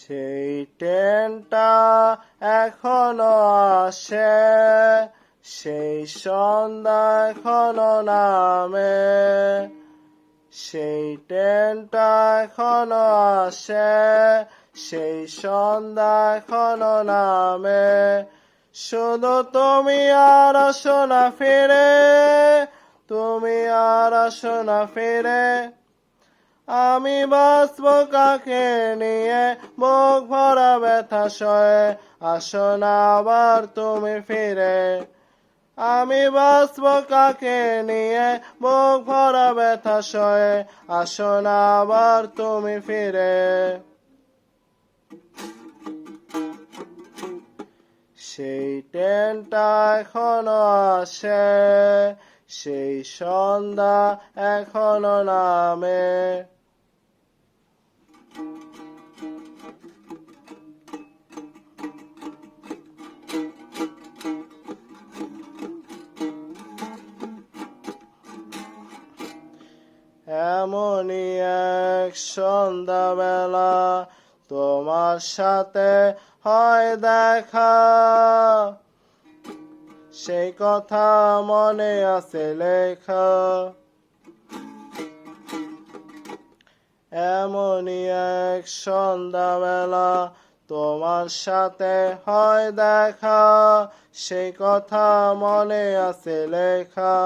সেই ট্রেনটা এখনো আসে, সেই সন্ধ্যা এখনো নামে। সেই ট্রেনটা এখনো আসে, সেই সন্ধ্যা এখনো নামে। শুধু তুমি আর আসো না ফিরে, তুমি আর আসো না ফিরে। আমি বাঁচব কাকে নিয়ে, বুক ভরা ব্যথা সয়ে, আসো না আবার তুমি ফিরে। আমি বাঁচব কাকে নিয়ে, বুক ভরা ব্যথা সয়ে, আসো না আবার তুমি ফিরে। সেই ট্রেনটা এখনো আসে, সেই সন্ধ্যা এখনো নামে। এমনই এক সন্ধ্যাবেলা তোমার সাথে হয় দেখা, সেই কথা মনে আছে লেখা। এমনই এক সন্ধ্যাবেলা তোমার সাথে হয় দেখা, সেই কথা মনে আছে লেখা।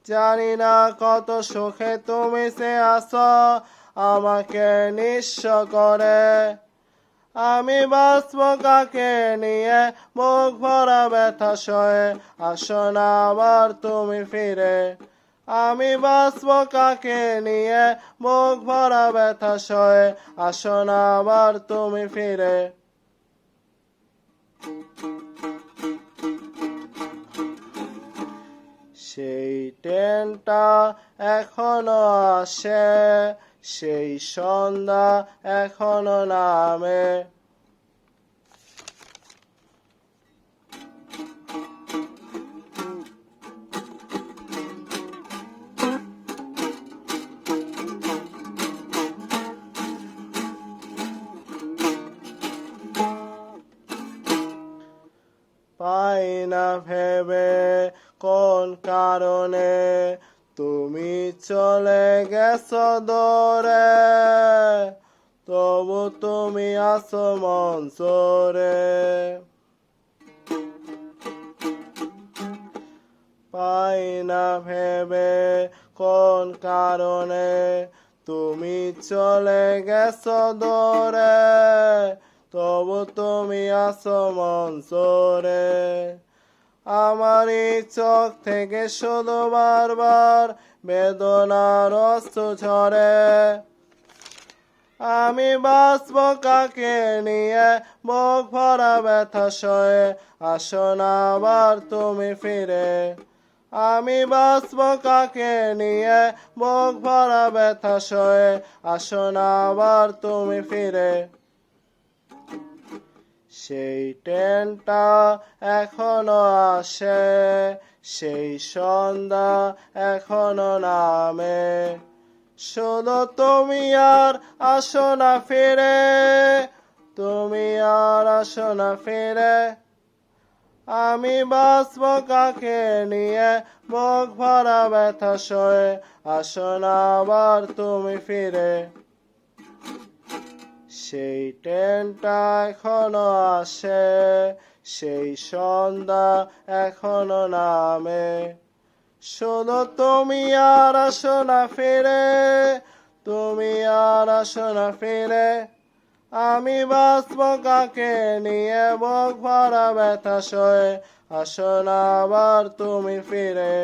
জানি না কত সুখে তুমি সে আছো আমাকে নিঃস্ব করে। আমি বাঁচব কাকে নিয়ে, বুক ভরা ব্যথা সয়ে, আসো না আবার তুমি ফিরে। আমি বাঁচব কাকে নিয়ে, বুক ভরা ব্যথা সয়ে, আসো না আবার তুমি ফিরে। সেই ট্রেনটা এখনো আসে, সেই সন্ধ্যা এখনো নামে। পাই না ভেবে কোন কারণে তুমি চলে গেছো দূরে, তবু তুমি আছো মন চোরে। পাই না ভেবে কোন কারণে তুমি চলে গেছো দূরে, তবু তুমি আছো মন চোরে। আমারই চোখ থেকে শুধু বারবার বেদনার অশ্রু ঝরে। আমি বাঁচব কাকে নিয়ে, বুক ভরা ব্যথা সয়ে, আসো না আবার তুমি ফিরে। আমি বাঁচব কাকে নিয়ে, বুক ভরা ব্যথা সয়ে, আসো না আবার তুমি ফিরে। সেই ট্রেনটা এখনো আসে, সেই সন্ধ্যা এখনো নামে। শুধু তুমি আর আসো না ফিরে, তুমি আর আসো না ফিরে। আমি বাঁচব কাকে নিয়ে, বুক ভরা ব্যথা সয়ে, আসো না আবার তুমি ফিরে। সেই ট্রেনটা এখনো আসে, সেই সন্ধ্যা এখনো নামে। শুধু তুমি আর আসো না ফিরে, তুমি আর আসো না ফিরে। আমি বাঁচব কাকে নিয়ে, বুক ভরা ব্যথা সয়ে, আসো না আবার তুমি ফিরে।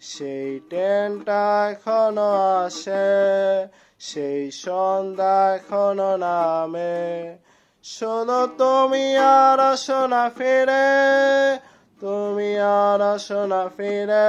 সেই ট্রেনটা এখনো আসে, সেই সন্ধ্যা এখনো নামে। শুধু তুমি আর আসো না ফিরে, তুমি আর আসো না ফিরে।